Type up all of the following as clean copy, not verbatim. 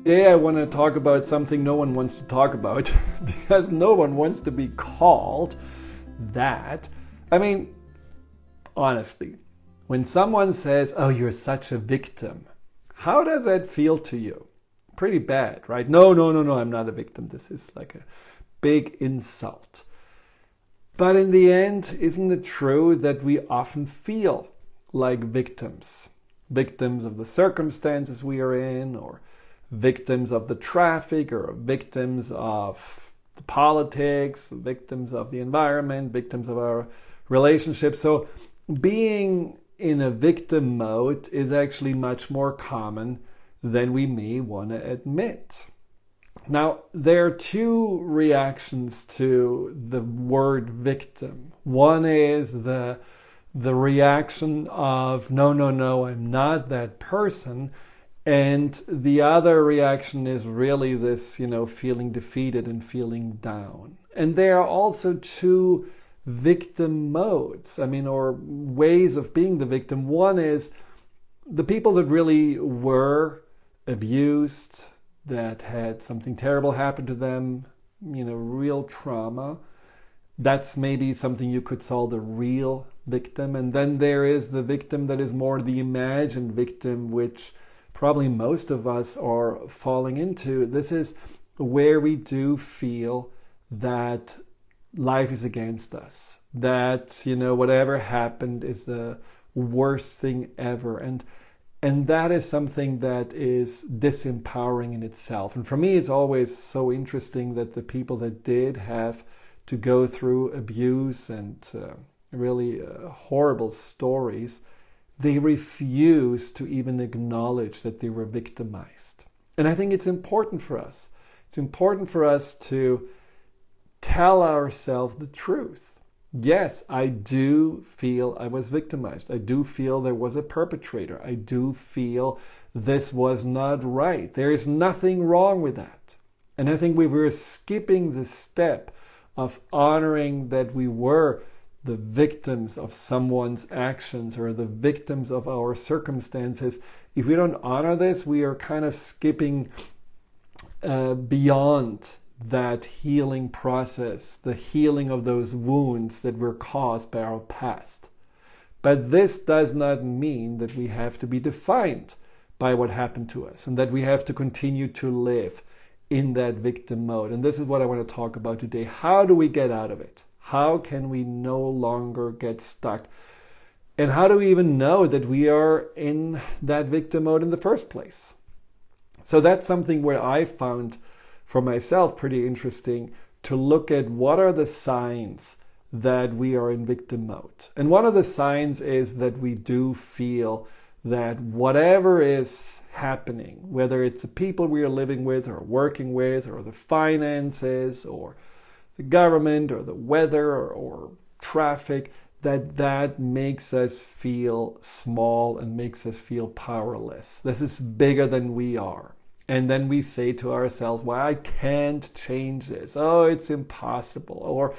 Today I want to talk about something no one wants to talk about because no one wants to be called that. I mean, honestly, when someone says, "Oh, you're such a victim," how does that feel to you? Pretty bad, right? No, no, no, no, I'm not a victim. This is like a big insult. But in the end, isn't it true that we often feel like victims? Victims of the circumstances we are in, or victims of the traffic, or victims of the politics, victims of the environment, victims of our relationships. So being in a victim mode is actually much more common than we may want to admit. Now, there are two reactions to the word victim. One is the reaction of, no, no, no, I'm not that person. And the other reaction is really this, feeling defeated and feeling down. And there are also two victim modes, or ways of being the victim. One is the people that really were abused, that had something terrible happen to them, real trauma. That's maybe something you could call the real victim. And then there is the victim that is more the imagined victim, which probably most of us are falling into. This is where we do feel that life is against us, that, whatever happened is the worst thing ever. And that is something that is disempowering in itself. And for me, it's always so interesting that the people that did have to go through abuse and really horrible stories, they refuse to even acknowledge that they were victimized. And I think it's important for us. It's important for us to tell ourselves the truth. Yes, I do feel I was victimized. I do feel there was a perpetrator. I do feel this was not right. There is nothing wrong with that. And I think we were skipping the step of honoring that we were the victims of someone's actions or the victims of our circumstances. If we don't honor this, we are kind of skipping beyond that healing process, the healing of those wounds that were caused by our past. But this does not mean that we have to be defined by what happened to us and that we have to continue to live in that victim mode. And this is what I want to talk about today. How do we get out of it? How can we no longer get stuck? And how do we even know that we are in that victim mode in the first place? So that's something where I found for myself pretty interesting to look at what are the signs that we are in victim mode. And one of the signs is that we do feel that whatever is happening, whether it's the people we are living with or working with, or the finances, or the government, or the weather, or traffic, that makes us feel small and makes us feel powerless. This is bigger than we are. And then we say to ourselves, well, I can't change this. Oh, it's impossible. Or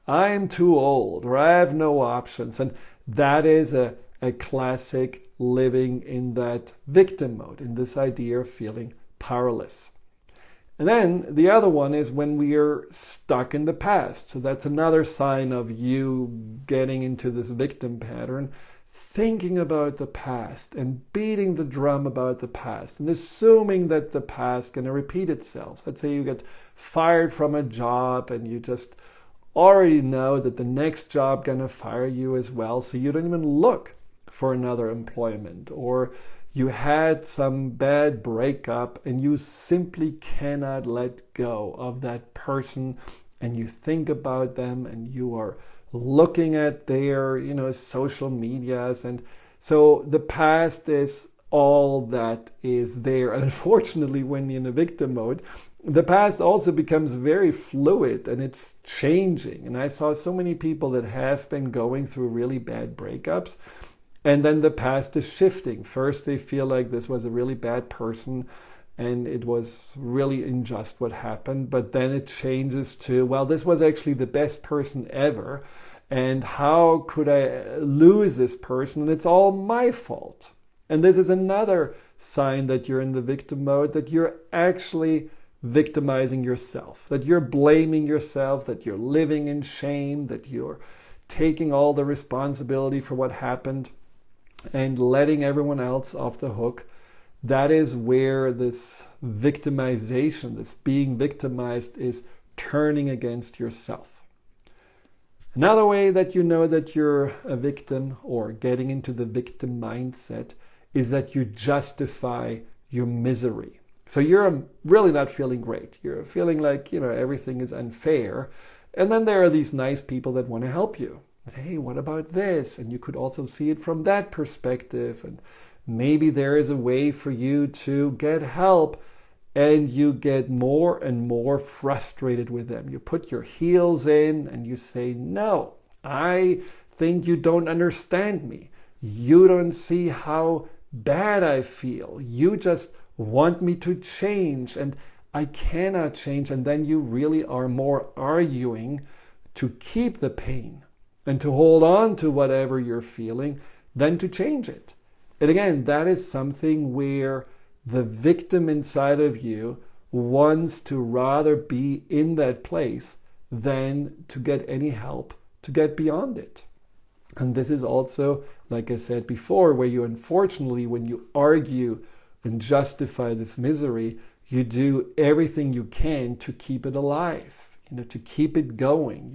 I'm too old, or I have no options. And that is a classic living in that victim mode, in this idea of feeling powerless. And then the other one is when we are stuck in the past. So that's another sign of you getting into this victim pattern, thinking about the past and beating the drum about the past and assuming that the past is going to repeat itself. Let's say you get fired from a job and you just already know that the next job is going to fire you as well, so you don't even look for another employment. Or you had some bad breakup and you simply cannot let go of that person, and you think about them and you are looking at their social medias, and so the past is all that is there. And unfortunately, when you're in a victim mode, the past also becomes very fluid and it's changing. And I saw so many people that have been going through really bad breakups, and then the past is shifting. First, they feel like this was a really bad person and it was really unjust what happened. But then it changes to, well, this was actually the best person ever. And how could I lose this person? And it's all my fault. And this is another sign that you're in the victim mode, that you're actually victimizing yourself, that you're blaming yourself, that you're living in shame, that you're taking all the responsibility for what happened and letting everyone else off the hook. That is where this victimization, this being victimized, is turning against yourself. Another way that you know that you're a victim or getting into the victim mindset is that you justify your misery. So you're really not feeling great. You're feeling like, everything is unfair. And then there are these nice people that want to help you. They say, hey, what about this? And you could also see it from that perspective. And maybe there is a way for you to get help. And you get more and more frustrated with them. You put your heels in and you say, no, I think you don't understand me. You don't see how bad I feel. You just want me to change and I cannot change. And then you really are more arguing to keep the pain and to hold on to whatever you're feeling than to change it. And again, that is something where the victim inside of you wants to rather be in that place than to get any help to get beyond it. And this is also, like I said before, where you unfortunately, when you argue and justify this misery, you do everything you can to keep it alive, to keep it going.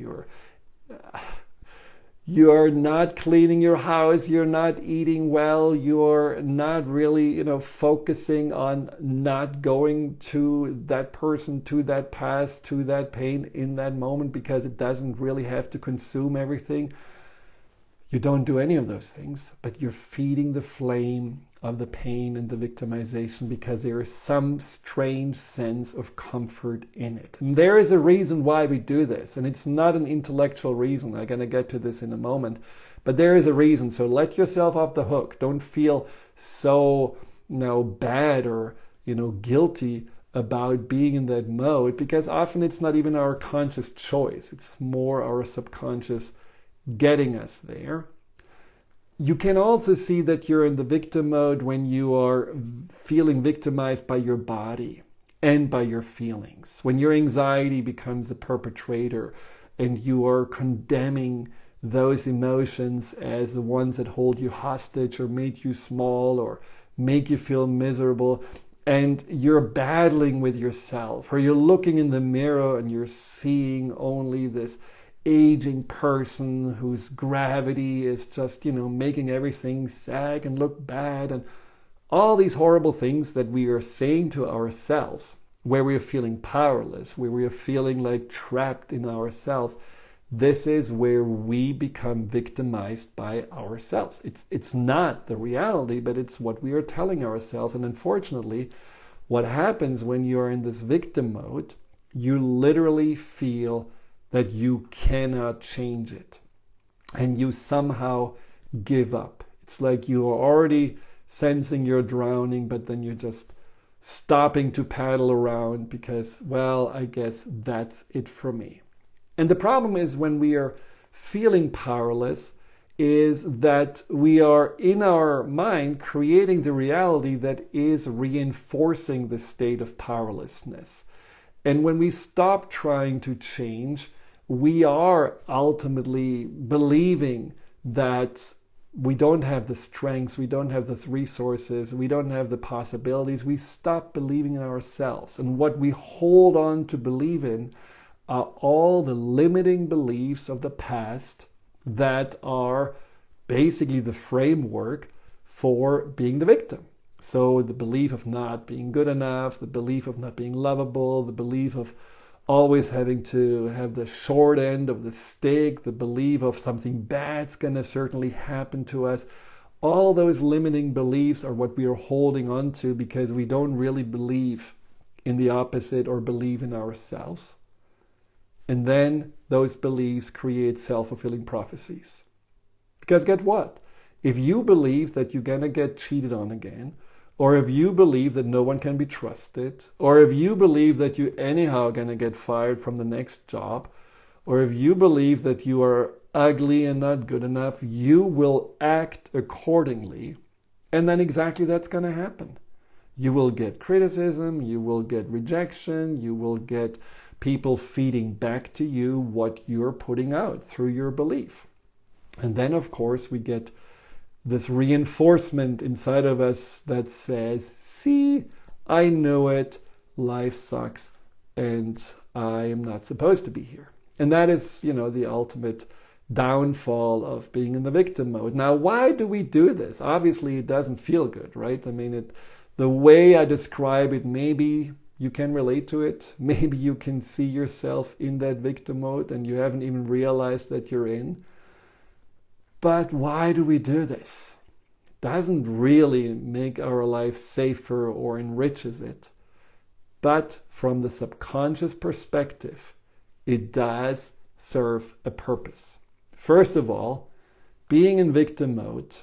You're not cleaning your house, you're not eating well, you're not really, focusing on not going to that person, to that past, to that pain in that moment because it doesn't really have to consume everything. You don't do any of those things, but you're feeding the flame of the pain and the victimization because there is some strange sense of comfort in it. And there is a reason why we do this, and it's not an intellectual reason. I'm going to get to this in a moment, but there is a reason. So let yourself off the hook. Don't feel so bad or guilty about being in that mode, because often it's not even our conscious choice. It's more our subconscious getting us there. You can also see that you're in the victim mode when you are feeling victimized by your body and by your feelings. When your anxiety becomes the perpetrator and you are condemning those emotions as the ones that hold you hostage or make you small or make you feel miserable, and you're battling with yourself, or you're looking in the mirror and you're seeing only this aging person whose gravity is just, making everything sag and look bad, and all these horrible things that we are saying to ourselves, where we are feeling powerless, where we are feeling like trapped in ourselves. This is where we become victimized by ourselves. It's not the reality, but it's what we are telling ourselves. And unfortunately, what happens when you are in this victim mode, you literally feel that you cannot change it, and you somehow give up. It's like you are already sensing you're drowning, but then you're just stopping to paddle around because, well, I guess that's it for me. And the problem is when we are feeling powerless is that we are in our mind creating the reality that is reinforcing the state of powerlessness. And when we stop trying to change, we are ultimately believing that we don't have the strengths, we don't have the resources, we don't have the possibilities. We stop believing in ourselves. And what we hold on to believe in are all the limiting beliefs of the past that are basically the framework for being the victim. So the belief of not being good enough, the belief of not being lovable, the belief of always having to have the short end of the stick, the belief of something bad's going to certainly happen to us. All those limiting beliefs are what we are holding on to because we don't really believe in the opposite or believe in ourselves. And then those beliefs create self-fulfilling prophecies. Because guess what? If you believe that you're going to get cheated on again, or if you believe that no one can be trusted, or if you believe that you anyhow going to get fired from the next job, or if you believe that you are ugly and not good enough, you will act accordingly And then exactly that's going to happen. You will get criticism, you will get rejection, you will get people feeding back to you what you're putting out through your belief. And then, of course, we get this reinforcement inside of us that says, see, I know it, life sucks, and I am not supposed to be here. And that is, the ultimate downfall of being in the victim mode. Now, why do we do this? Obviously, it doesn't feel good, right? I mean, the way I describe it, maybe you can relate to it. Maybe you can see yourself in that victim mode and you haven't even realized that you're in. But why do we do this? It doesn't really make our life safer or enriches it. But from the subconscious perspective, it does serve a purpose. First of all, being in victim mode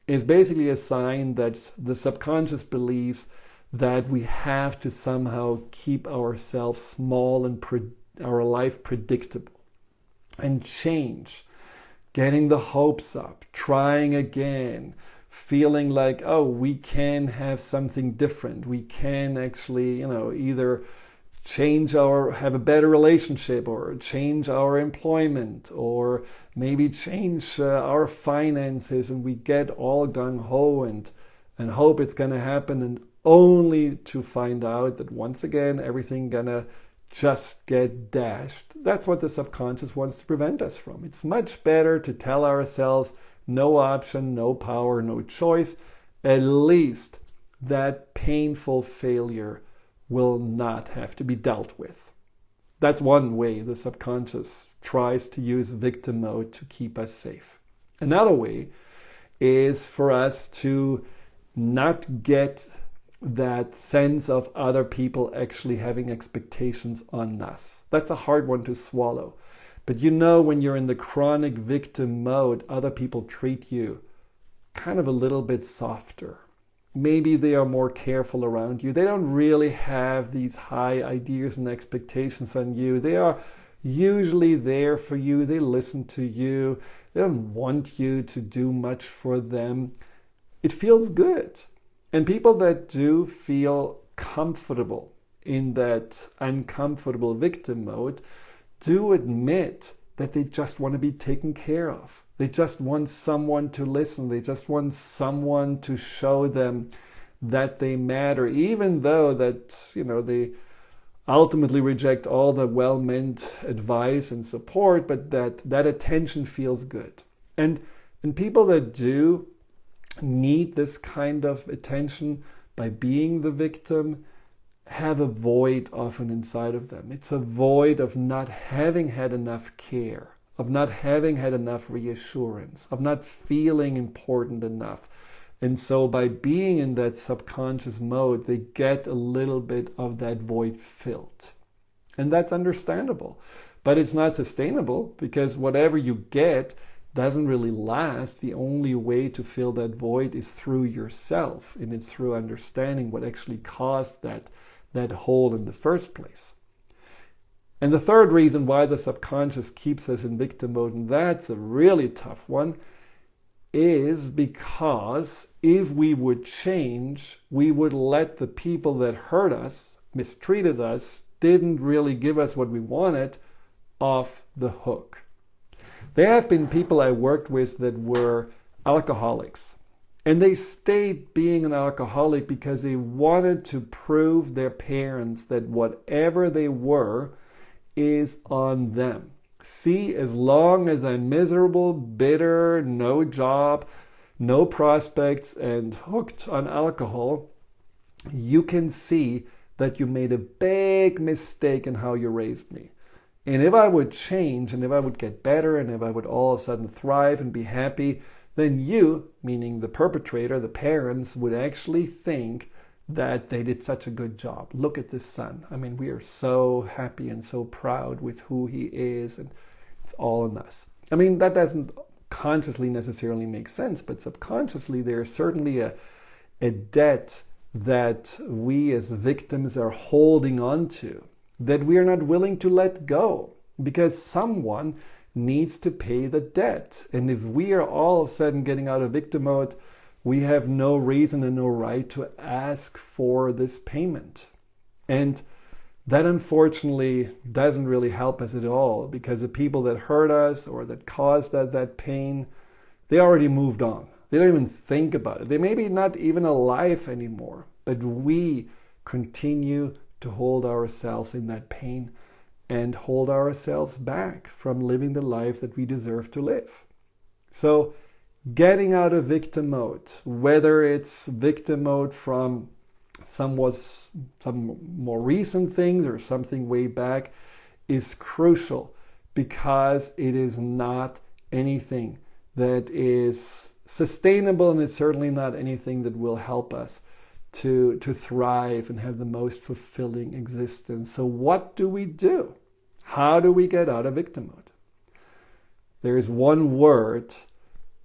is basically a sign that the subconscious believes that we have to somehow keep ourselves small and our life predictable and change, getting the hopes up, trying again, feeling like, oh, we can have something different. We can actually, either have a better relationship or change our employment or maybe change our finances, and we get all gung-ho and hope it's going to happen, and only to find out that once again everything gonna just get dashed. That's what the subconscious wants to prevent us from. It's much better to tell ourselves no option, no power, no choice. At least that painful failure will not have to be dealt with. That's one way the subconscious tries to use victim mode to keep us safe. Another way is for us to not get that sense of other people actually having expectations on us. That's a hard one to swallow. But when you're in the chronic victim mode, other people treat you kind of a little bit softer. Maybe they are more careful around you. They don't really have these high ideas and expectations on you. They are usually there for you. They listen to you. They don't want you to do much for them. It feels good. And people that do feel comfortable in that uncomfortable victim mode do admit that they just want to be taken care of. They just want someone to listen. They just want someone to show them that they matter, even though that, they ultimately reject all the well-meant advice and support, but that attention feels good. And people that do need this kind of attention by being the victim have a void often inside of them. It's a void of not having had enough care, of not having had enough reassurance, of not feeling important enough. And so by being in that subconscious mode, they get a little bit of that void filled. And that's understandable. But it's not sustainable, because whatever you get doesn't really last. The only way to fill that void is through yourself, and it's through understanding what actually caused that hole in the first place. And the third reason why the subconscious keeps us in victim mode, and that's a really tough one, is because if we would change, we would let the people that hurt us, mistreated us, didn't really give us what we wanted, off the hook. There have been people I worked with that were alcoholics, and they stayed being an alcoholic because they wanted to prove their parents that whatever they were is on them. See, as long as I'm miserable, bitter, no job, no prospects, and hooked on alcohol, you can see that you made a big mistake in how you raised me. And if I would change, and if I would get better, and if I would all of a sudden thrive and be happy, then you, meaning the perpetrator, the parents, would actually think that they did such a good job. Look at this son. I mean, we are so happy and so proud with who he is, and it's all in us. I mean, that doesn't consciously necessarily make sense, but subconsciously there is certainly a debt that we as victims are holding on to, that we are not willing to let go, because someone needs to pay the debt. And if we are all of a sudden getting out of victim mode, we have no reason and no right to ask for this payment. And that unfortunately doesn't really help us at all, because the people that hurt us or that caused that pain, they already moved on. They don't even think about it. They may be not even alive anymore, but we continue to hold ourselves in that pain and hold ourselves back from living the life that we deserve to live. So getting out of victim mode, whether it's victim mode from some more recent things or something way back, is crucial, because it is not anything that is sustainable, and it's certainly not anything that will help us to thrive and have the most fulfilling existence. So what do we do? How do we get out of victim mode? There is one word,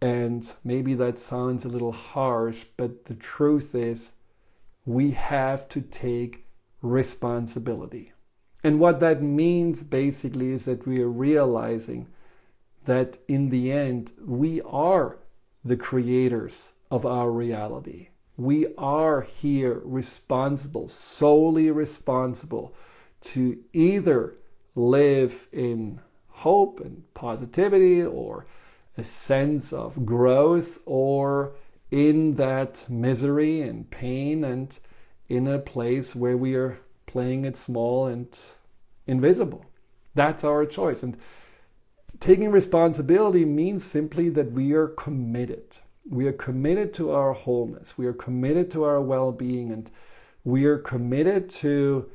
and maybe that sounds a little harsh, but the truth is, we have to take responsibility. And what that means basically is that we are realizing that in the end, we are the creators of our reality. We are here responsible, solely responsible, to either live in hope and positivity, or a sense of growth, or in that misery and pain, and in a place where we are playing it small and invisible. That's our choice. And taking responsibility means simply that we are committed. We are committed to our wholeness. We are committed to our well-being, and we are committed to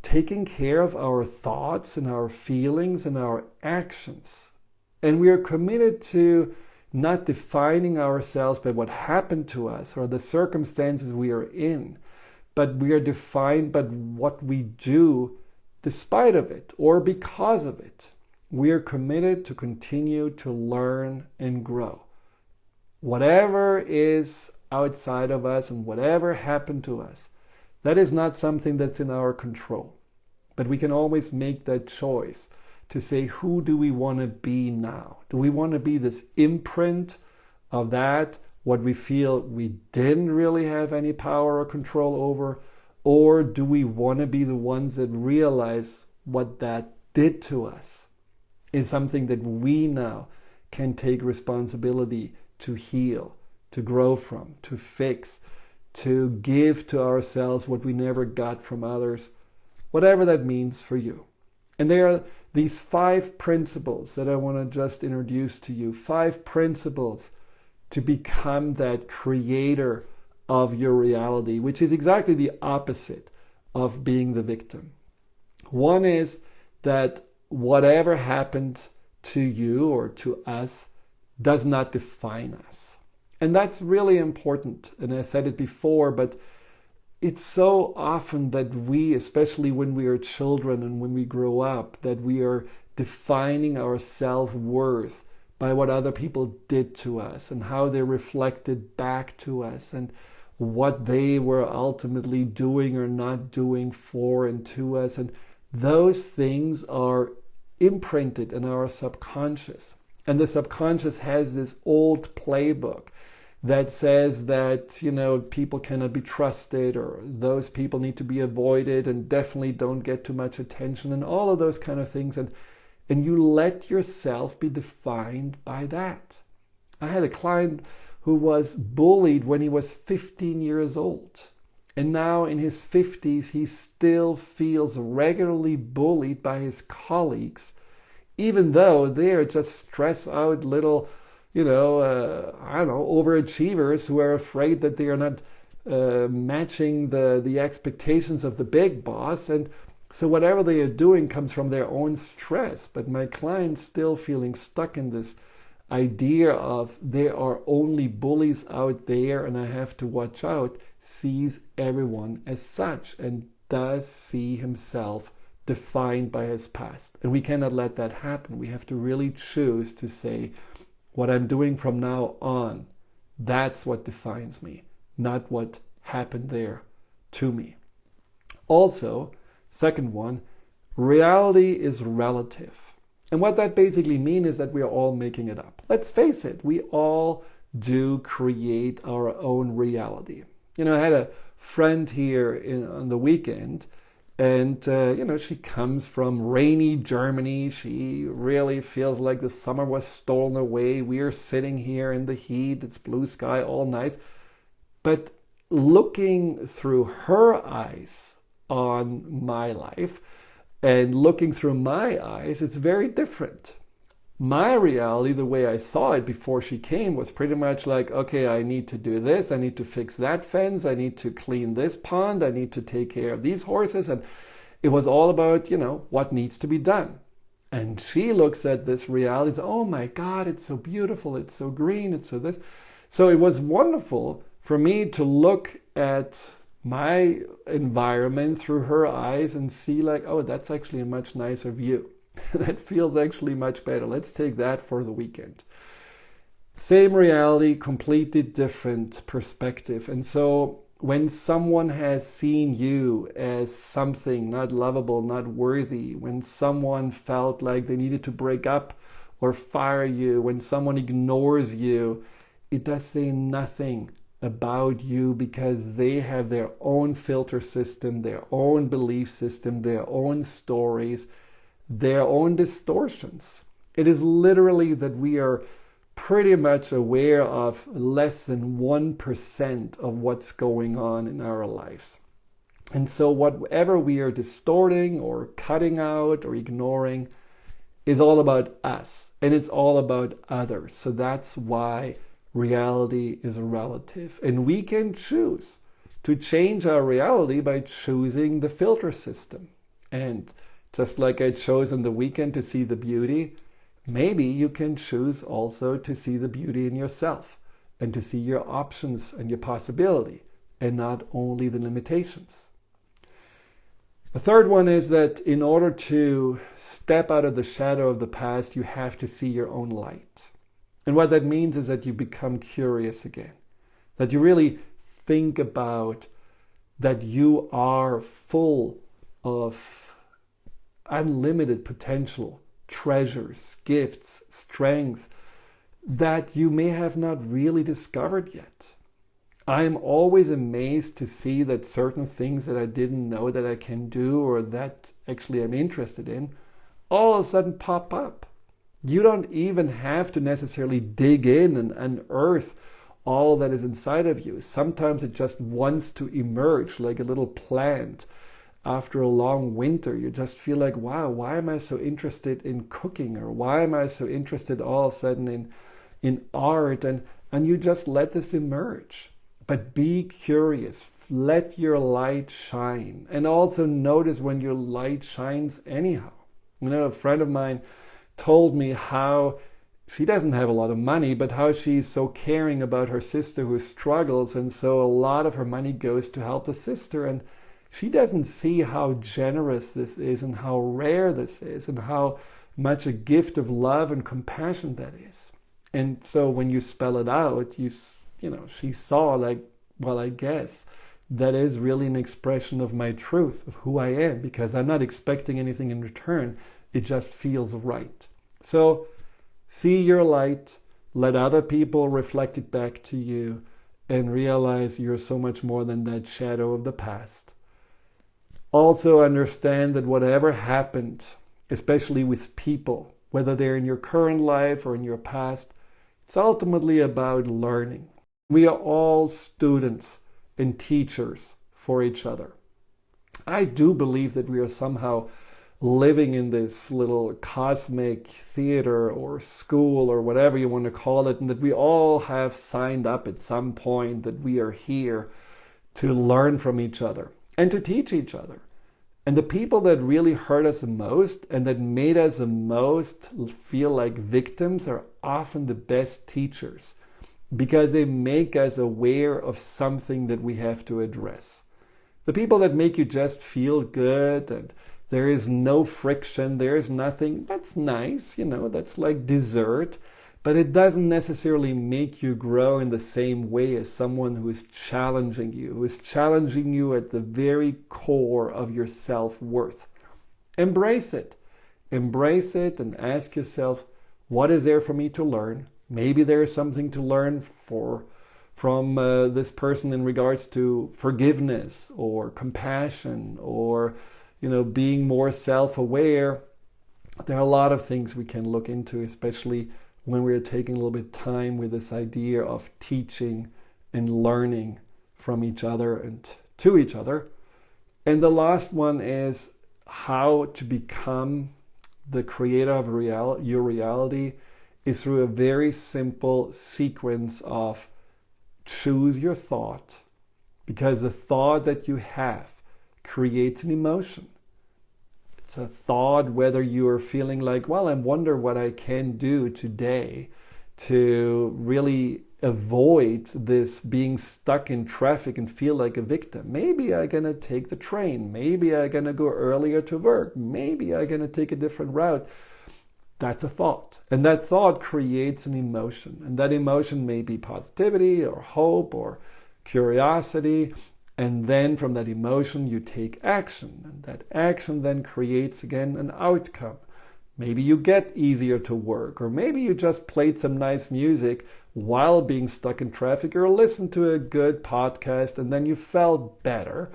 taking care of our thoughts and our feelings and our actions. And we are committed to not defining ourselves by what happened to us or the circumstances we are in, but we are defined by what we do despite of it or because of it. We are committed to continue to learn and grow. Whatever is outside of us and whatever happened to us, that is not something that's in our control. But we can always make that choice to say, who do we want to be now? Do we want to be this imprint of that, what we feel we didn't really have any power or control over? Or do we want to be the ones that realize what that did to us is something that we now can take responsibility to heal, to grow from, to fix, to give to ourselves what we never got from others, whatever that means for you. And there are these 5 principles that I want to just introduce to you. 5 principles to become that creator of your reality, which is exactly the opposite of being the victim. One is that whatever happened to you or to us does not define us. And that's really important. And I said it before, but it's so often that we, especially when we are children and when we grow up, that we are defining our self-worth by what other people did to us and how they reflected back to us and what they were ultimately doing or not doing for and to us. And those things are imprinted in our subconscious. And the subconscious has this old playbook that says that, people cannot be trusted, or those people need to be avoided and definitely don't get too much attention, and all of those kind of things. And you let yourself be defined by that. I had a client who was bullied when he was 15 years old. And now in his 50s, he still feels regularly bullied by his colleagues, even though they are just stressed out little overachievers who are afraid that they are not matching the expectations of the big boss. And so whatever they are doing comes from their own stress. But my client's still feeling stuck in this idea of there are only bullies out there and I have to watch out, sees everyone as such and does see himself defined by his past. And we cannot let that happen. We have to really choose to say, what I'm doing from now on, that's what defines me, not what happened there to me. Also, second one, reality is relative. And what that basically means is that we are all making it up. Let's face it, we all do create our own reality. You know, I had a friend here on the weekend, and you know, she comes from rainy Germany. She really feels like the summer was stolen away. We are sitting here in the heat. It's blue sky, all nice. But looking through her eyes on my life and looking through my eyes, it's very different. My reality, the way I saw it before she came, was pretty much like, okay, I need to do this, I need to fix that fence, I need to clean this pond, I need to take care of these horses. And it was all about, you know, what needs to be done. And she looks at this reality and says, oh my God, it's so beautiful, it's so green, it's so this. So it was wonderful for me to look at my environment through her eyes and see like, oh, that's actually a much nicer view. That feels actually much better. Let's take that for the weekend. Same reality, completely different perspective. And so when someone has seen you as something not lovable, not worthy, when someone felt like they needed to break up or fire you, when someone ignores you, it does say nothing about you, because they have their own filter system, their own belief system, their own stories, their own distortions. It is literally that we are pretty much aware of less than 1% of what's going on in our lives. And so whatever we are distorting or cutting out or ignoring is all about us, and it's all about others. So that's why reality is relative. And we can choose to change our reality by choosing the filter system. And just like I chose on the weekend to see the beauty, maybe you can choose also to see the beauty in yourself and to see your options and your possibility and not only the limitations. The third one is that in order to step out of the shadow of the past, you have to see your own light. And what that means is that you become curious again, that you really think about that you are full of unlimited potential, treasures, gifts, strength that you may have not really discovered yet. I am always amazed to see that certain things that I didn't know that I can do or that actually I'm interested in all of a sudden pop up. You don't even have to necessarily dig in and unearth all that is inside of you. Sometimes it just wants to emerge like a little plant. After a long winter, you just feel like, wow, why am I so interested in cooking? Or why am I so interested all of a sudden in art? And you just let this emerge. But be curious. Let your light shine. And also notice when your light shines anyhow. You know, a friend of mine told me how she doesn't have a lot of money, but how she's so caring about her sister who struggles. And so a lot of her money goes to help the sister. And she doesn't see how generous this is and how rare this is and how much a gift of love and compassion that is. And so when you spell it out, you know, she saw like, well, I guess that is really an expression of my truth, of who I am, because I'm not expecting anything in return. It just feels right. So see your light, let other people reflect it back to you, and realize you're so much more than that shadow of the past. Also understand that whatever happened, especially with people, whether they're in your current life or in your past, it's ultimately about learning. We are all students and teachers for each other. I do believe that we are somehow living in this little cosmic theater or school or whatever you want to call it, and that we all have signed up at some point that we are here to learn from each other and to teach each other. And the people that really hurt us the most and that made us the most feel like victims are often the best teachers, because they make us aware of something that we have to address. The people that make you just feel good and there is no friction, there is nothing, that's nice, you know, that's like dessert. But it doesn't necessarily make you grow in the same way as someone who is challenging you at the very core of your self-worth. Embrace it. Embrace it and ask yourself, what is there for me to learn? Maybe there is something to learn from this person in regards to forgiveness or compassion or, being more self-aware. There are a lot of things we can look into, especially when we're taking a little bit of time with this idea of teaching and learning from each other and to each other. And the last one is how to become the creator of your reality is through a very simple sequence of choose your thought, because the thought that you have creates an emotion. It's a thought whether you are feeling like, well, I wonder what I can do today to really avoid this being stuck in traffic and feel like a victim. Maybe I'm going to take the train. Maybe I'm going to go earlier to work. Maybe I'm going to take a different route. That's a thought. And that thought creates an emotion. And that emotion may be positivity or hope or curiosity. And then from that emotion, you take action. And that action then creates, again, an outcome. Maybe you get easier to work, or maybe you just played some nice music while being stuck in traffic, or listened to a good podcast, and then you felt better.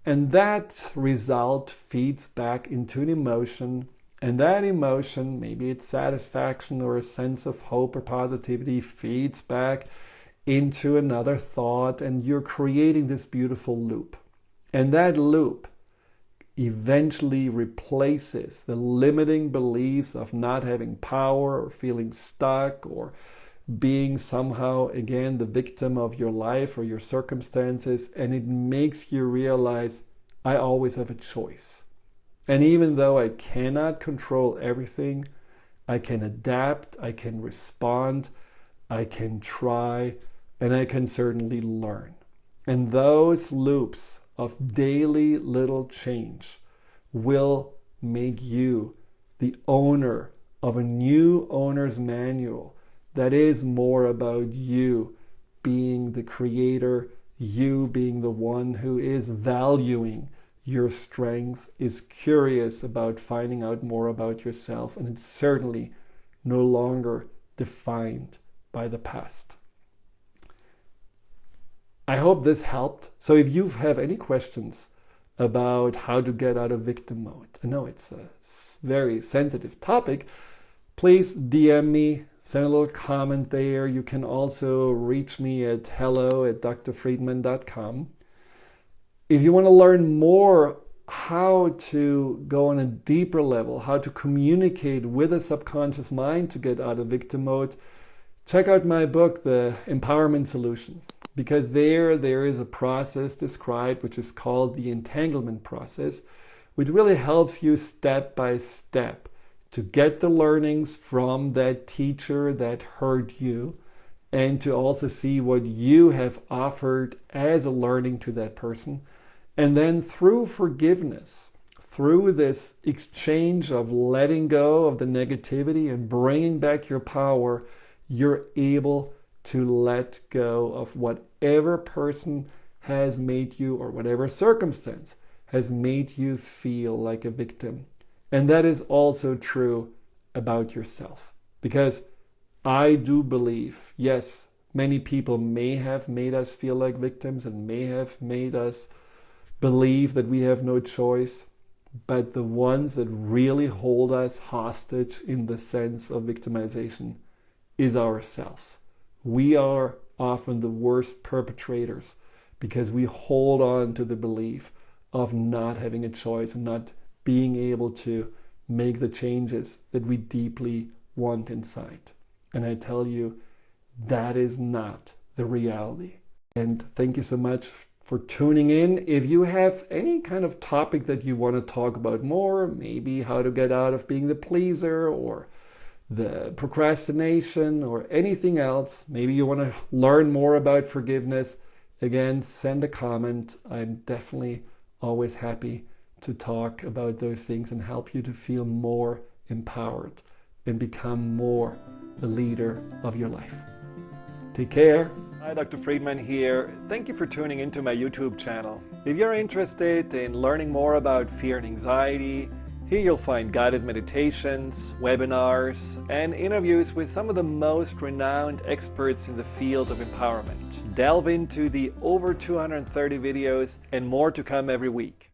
And that result feeds back into an emotion. And that emotion, maybe it's satisfaction or a sense of hope or positivity, feeds back into another thought, and you're creating this beautiful loop. And that loop eventually replaces the limiting beliefs of not having power or feeling stuck or being somehow, again, the victim of your life or your circumstances, and it makes you realize, I always have a choice. And even though I cannot control everything, I can adapt, I can respond, I can try, and I can certainly learn. And those loops of daily little change will make you the owner of a new owner's manual that is more about you being the creator, you being the one who is valuing your strengths, is curious about finding out more about yourself, and it's certainly no longer defined by the past. I hope this helped. So if you have any questions about how to get out of victim mode, I know it's a very sensitive topic, please DM me, send a little comment there. You can also reach me at hello@drfriedman.com. If you want to learn more how to go on a deeper level, how to communicate with a subconscious mind to get out of victim mode, check out my book, The Empowerment Solution. Because there is a process described which is called the entanglement process, which really helps you step by step to get the learnings from that teacher that hurt you, and to also see what you have offered as a learning to that person. And then through forgiveness, through this exchange of letting go of the negativity and bringing back your power, you're able to let go of whatever person has made you, or whatever circumstance has made you feel like a victim. And that is also true about yourself. Because I do believe, yes, many people may have made us feel like victims and may have made us believe that we have no choice, but the ones that really hold us hostage in the sense of victimization is ourselves. We are often the worst perpetrators because we hold on to the belief of not having a choice and not being able to make the changes that we deeply want inside. And I tell you, that is not the reality. And thank you so much for tuning in. If you have any kind of topic that you want to talk about more, maybe how to get out of being the pleaser or the procrastination or anything else, maybe you want to learn more about forgiveness, again, send a comment. I'm definitely always happy to talk about those things and help you to feel more empowered and become more the leader of your life. Take care. Hi, Dr. Friedemann here. Thank you for tuning into my YouTube channel. If you're interested in learning more about fear and anxiety, Here you'll find guided meditations, webinars, and interviews with some of the most renowned experts in the field of empowerment. Delve into the over 230 videos and more to come every week.